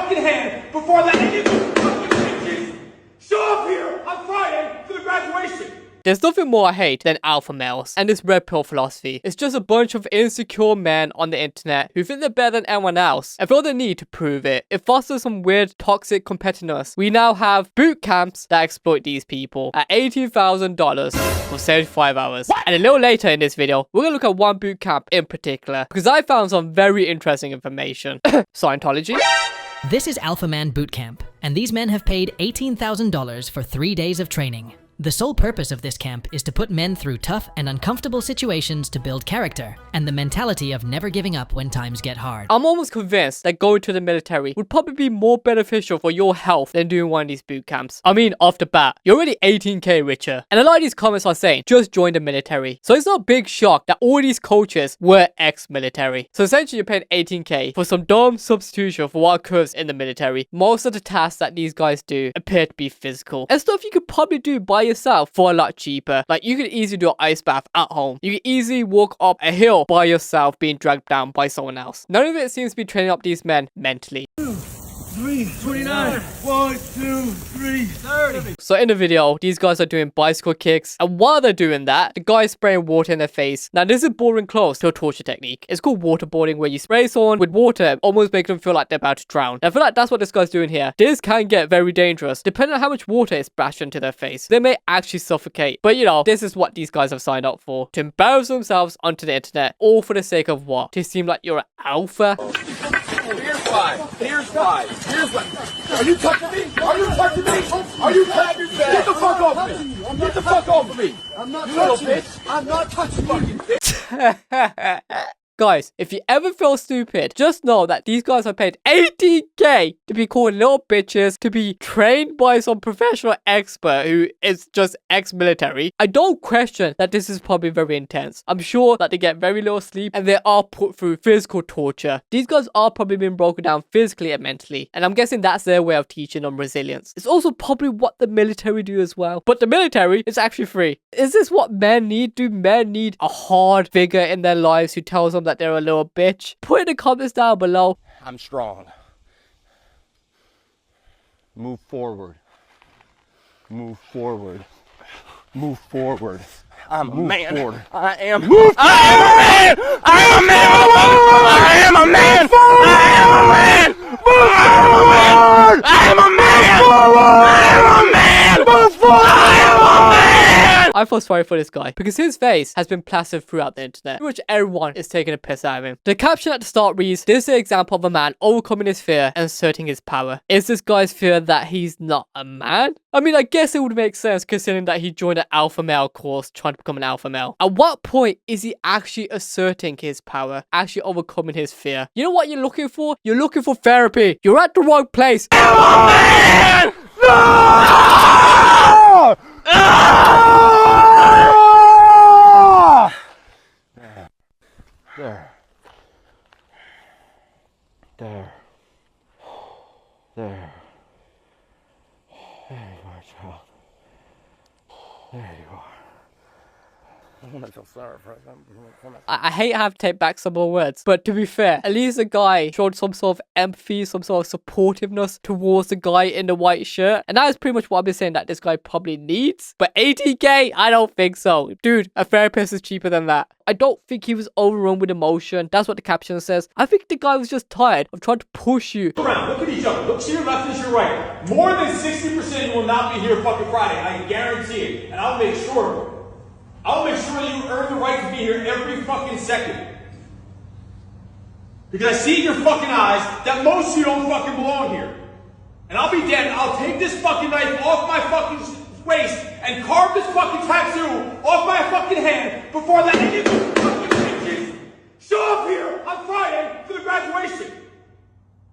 fucking hand before that any of you fucking bitches show up here on Friday for the graduation. There's nothing more I hate than alpha males and this red pill philosophy. It's just a bunch of insecure men on the internet who think they're better than everyone else and feel the need to prove it. It fosters some weird toxic competitiveness. We now have boot camps that exploit these people at $18,000 for 75 hours. What? And a little later in this video, we're gonna look at one boot camp in particular because I found some very interesting information. Scientology. This is Alpha Man Bootcamp, and these men have paid $18,000 for 3 days of training. The sole purpose of this camp is to put men through tough and uncomfortable situations to build character and the mentality of never giving up when times get hard. I'm almost convinced that going to the military would probably be more beneficial for your health than doing one of these boot camps. I mean, off the bat, you're already 18k richer. And a lot of these comments are saying, just join the military. So it's not a big shock that all these coaches were ex-military. So essentially you're paying 18k for some dumb substitution for what occurs in the military. Most of the tasks that these guys do appear to be physical and stuff you could probably do by yourself for a lot cheaper. Like you could easily do an ice bath at home. You could easily walk up a hill by yourself being dragged down by someone else. None of it seems to be training up these men mentally. 3, 29, 1, 2, 3, 30. So in the video, these guys are doing bicycle kicks, and while they're doing that, the guy's spraying water in their face. Now this is boring close to a torture technique. It's called waterboarding, where you spray someone with water, almost make them feel like they're about to drown. I feel like that's what this guy's doing here. This can get very dangerous, depending on how much water is splashed into their face. They may actually suffocate. But you know, this is what these guys have signed up for. To embarrass themselves onto the internet, all for the sake of what? To seem like you're an alpha? Here's why. Here's why. Here's why. Are you touching me? Are you touching me? Are you touching me? Get the fuck off of me. Get the fuck off of me. I'm not touching you. I'm not touching you. Guys, if you ever feel stupid, just know that these guys are paid 80k to be called little bitches, to be trained by some professional expert who is just ex-military. I don't question that this is probably very intense. I'm sure that they get very little sleep and they are put through physical torture. These guys are probably being broken down physically and mentally, and I'm guessing that's their way of teaching them resilience. It's also probably what the military do as well. But the military is actually free. Is this what men need? Do men need a hard figure in their lives who tells them that they're a little bitch? Put in the comments down below. I'm strong. Move forward. Move forward. Move forward. I'm a man. Forward. I am. Move I am a man. I am a man. I am a man. I am a man. Move forward. I am a man. I am a man. Move forward. I am a man. I feel sorry for this guy because his face has been plastered throughout the internet. Pretty much everyone is taking a piss out of him. The caption at the start reads, "This is an example of a man overcoming his fear and asserting his power." Is this guy's fear that he's not a man? I mean, I guess it would make sense considering that he joined an alpha male course trying to become an alpha male. At what point is he actually asserting his power, actually overcoming his fear? You know what you're looking for? You're looking for therapy. You're at the wrong place. I'm a man! No! There. There. There. There you are, child. There you are. I feel sorry for I hate having to take back some more words, but to be fair, at least the guy showed some sort of empathy, some sort of supportiveness towards the guy in the white shirt. And that is pretty much what I've been saying that this guy probably needs. But 80k? I don't think so. Dude, a therapist is cheaper than that. I don't think he was overrun with emotion. That's what the caption says. I think the guy was just tired of trying to push you. Look around, look at each other. Look to your left and to your right. More than 60% will not be here fucking Friday. I guarantee it. And I'll make sure that you earn the right to be here every fucking second. Because I see in your fucking eyes that most of you don't fucking belong here. And I'll be dead. I'll take this fucking knife off my fucking waist and carve this fucking tattoo off my fucking hand before that any of you fucking bitches show up here on Friday for the graduation.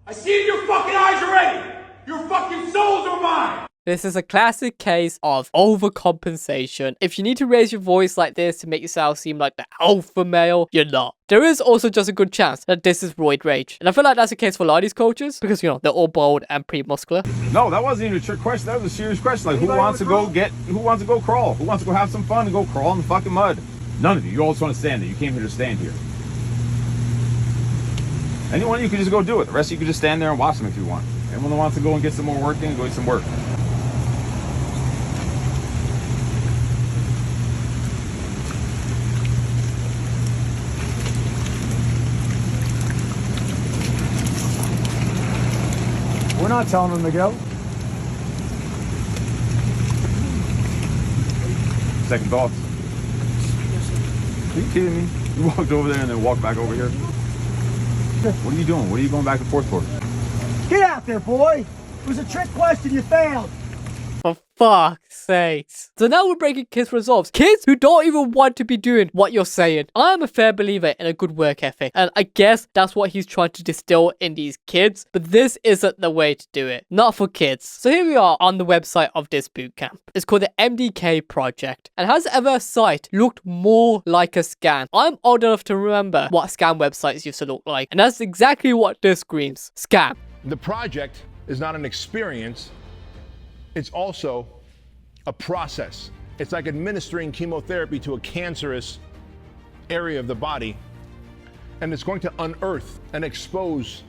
I see it in your fucking eyes already. Your fucking souls are mine. This is a classic case of overcompensation. If you need to raise your voice like this to make yourself seem like the alpha male, you're not. There is also just a good chance that this is roid rage. And I feel like that's the case for a lot of these coaches because, you know, they're all bold and pretty muscular. No, that wasn't even a trick question. That was a serious question. Like, who wants to go crawl? Who wants to go have some fun and go crawl in the fucking mud? None of you. You all just want to stand there. You came here to stand here. Anyone, you could just go do it. The rest of you could just stand there and watch them if you want. Anyone that wants to go and get some more work in, go get some work. We're not telling them to go. Second thoughts? Are you kidding me? You walked over there and then walked back over here? What are you doing? What are you going back and forth for? Get out there, boy! It was a trick question, you failed! For fuck's sakes. So now we're breaking kids' resolves. Kids who don't even want to be doing what you're saying. I'm a fair believer in a good work ethic, and I guess that's what he's trying to distill in these kids, but this isn't the way to do it. Not for kids. So here we are on the website of this bootcamp. It's called the MDKproject, and has ever a site looked more like a scam? I'm old enough to remember what scam websites used to look like, and that's exactly what this screams. Scam. The project is not an experience, it's also a process. It's like administering chemotherapy to a cancerous area of the body, and it's going to unearth and expose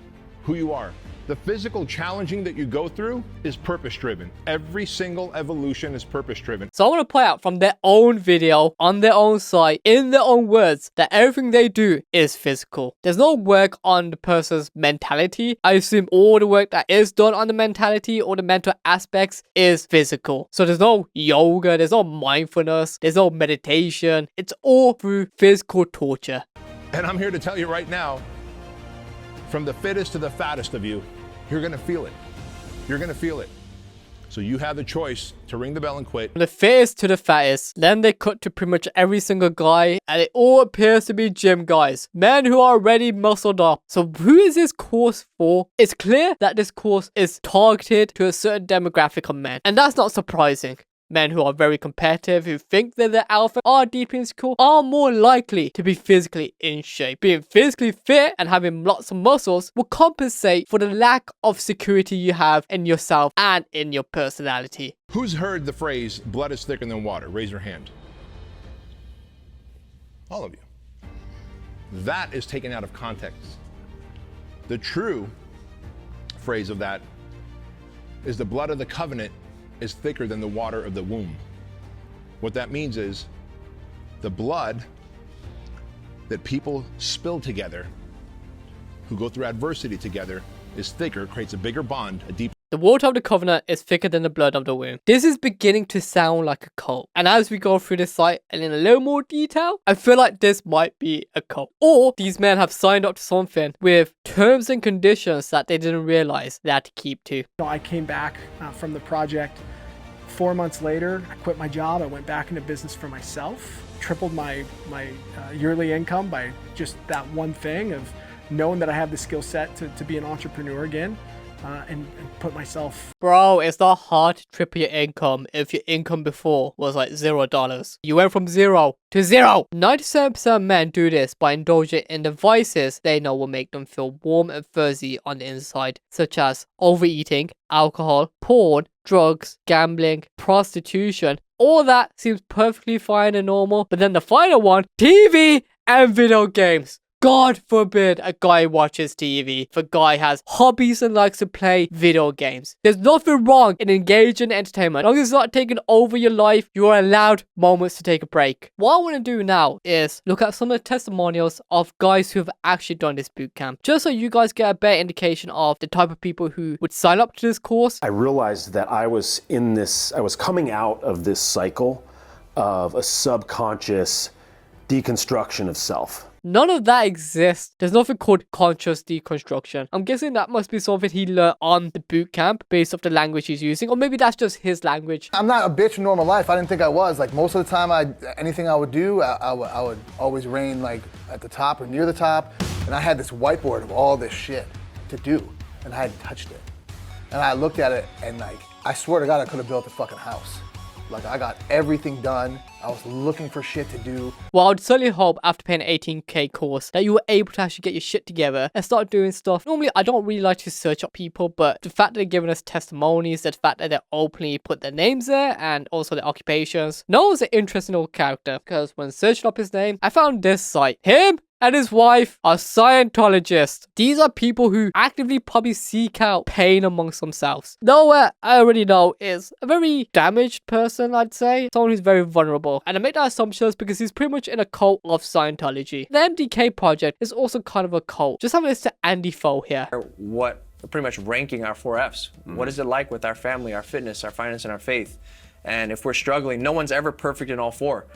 who you are. The physical challenging that you go through is purpose-driven. Every single evolution is purpose-driven. So I want to play out from their own video, on their own site, in their own words, that everything they do is physical. There's no work on the person's mentality. I assume all the work that is done on the mentality or the mental aspects is physical. So there's no yoga, there's no mindfulness, there's no meditation. It's all through physical torture. And I'm here to tell you right now, from the fittest to the fattest of you, you're gonna feel it. You're gonna feel it. So you have the choice to ring the bell and quit. From the fittest to the fattest, then they cut to pretty much every single guy, and it all appears to be gym guys. Men who are already muscled up. So who is this course for? It's clear that this course is targeted to a certain demographic of men, and that's not surprising. Men who are very competitive, who think they're the alpha, are deeply insecure, are more likely to be physically in shape. Being physically fit and having lots of muscles will compensate for the lack of security you have in yourself and in your personality. Who's heard the phrase, blood is thicker than water? Raise your hand. All of you. That is taken out of context. The true phrase of that is the blood of the covenant is thicker than the water of the womb. What that means is the blood that people spill together, who go through adversity together, is thicker, creates a bigger bond, a deeper. The water of the covenant is thicker than the blood of the womb. This is beginning to sound like a cult. And as we go through this site and in a little more detail, I feel like this might be a cult. Or these men have signed up to something with terms and conditions that they didn't realize they had to keep to. I came back from the project 4 months later. I quit my job. I went back into business for myself, tripled my yearly income by just that one thing of knowing that I have the skill set to be an entrepreneur again. And put myself. Bro, it's not hard to triple your income if your income before was like $0. You went from 0 to 0. 97% of men do this by indulging in the vices they know will make them feel warm and fuzzy on the inside, such as overeating, alcohol, porn, drugs, gambling, prostitution. All that seems perfectly fine and normal, but then the final one, TV and video games. God forbid a guy watches TV if a guy has hobbies and likes to play video games. There's nothing wrong in engaging in entertainment. As long as it's not taking over your life, you are allowed moments to take a break. What I want to do now is look at some of the testimonials of guys who have actually done this bootcamp, just so you guys get a better indication of the type of people who would sign up to this course. I realized that I was coming out of this cycle of a subconscious deconstruction of self. None of that exists. There's nothing called conscious deconstruction. I'm guessing that must be something he learned on the bootcamp based off the language he's using, or maybe that's just his language. I'm not a bitch in normal life. I didn't think I was. Like most of the time, anything I would do, I would always reign like at the top or near the top. And I had this whiteboard of all this shit to do, and I hadn't touched it. And I looked at it, and like, I swear to God, I could have built a fucking house. Like, I got everything done. I was looking for shit to do. Well, I'd certainly hope after paying an 18K course that you were able to actually get your shit together and start doing stuff. Normally, I don't really like to search up people, but the fact that they're giving us testimonies, the fact that they openly put their names there and also their occupations. Noah's an interesting old character because when searching up his name, I found this site. Him and his wife are Scientologists. These are people who actively probably seek out pain amongst themselves. Noah, I already know, is a very damaged person, I'd say. Someone who's very vulnerable. And I make that assumption because he's pretty much in a cult of Scientology. The MDK Project is also kind of a cult. Just having this to Andy Foe here. What pretty much ranking our 4 Fs. What is it like with our family, our fitness, our finance, and our faith? And if we're struggling, no one's ever perfect in all 4.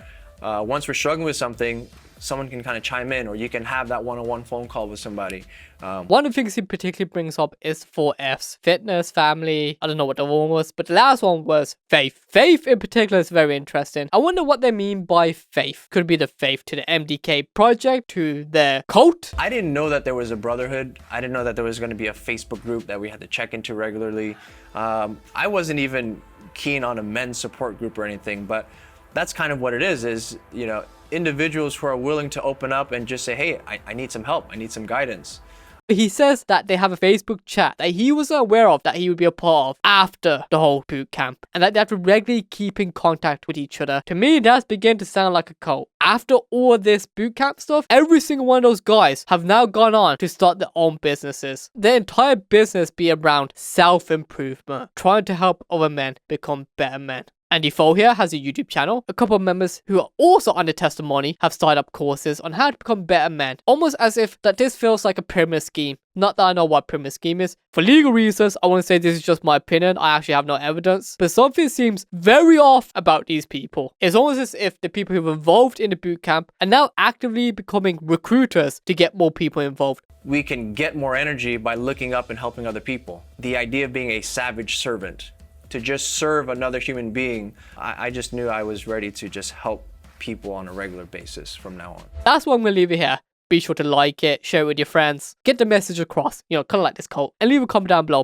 Once we're struggling with something, someone can kind of chime in, or you can have that one-on-one phone call with somebody. One of the things he particularly brings up is 4 Fs. Fitness, family, I don't know what the one was, but the last one was faith. Faith in particular is very interesting. I wonder what they mean by faith. Could be the faith to the MDK Project, to their cult. I didn't know that there was a brotherhood. I didn't know that there was going to be a Facebook group that we had to check into regularly. I wasn't even keen on a men's support group or anything, but that's kind of what it is, you know, individuals who are willing to open up and just say, hey, I need some help, I need some guidance. He says that they have a Facebook chat that he wasn't aware of that he would be a part of after the whole boot camp, and that they have to regularly keep in contact with each other. To me, that's beginning to sound like a cult. After all this boot camp stuff, every single one of those guys have now gone on to start their own businesses. Their entire business be around self-improvement, trying to help other men become better men. Andy Foe here has a YouTube channel. A couple of members who are also under testimony have started up courses on how to become better men. Almost as if that this feels like a pyramid scheme. Not that I know what pyramid scheme is. For legal reasons, I want to say this is just my opinion. I actually have no evidence. But something seems very off about these people. It's almost as if the people who were involved in the boot camp are now actively becoming recruiters to get more people involved. We can get more energy by looking up and helping other people. The idea of being a savage servant, to just serve another human being, I just knew I was ready to just help people on a regular basis from now on. That's why I'm going to leave it here. Be sure to like it, share it with your friends, get the message across, you know, kind of like this cult, and leave a comment down below.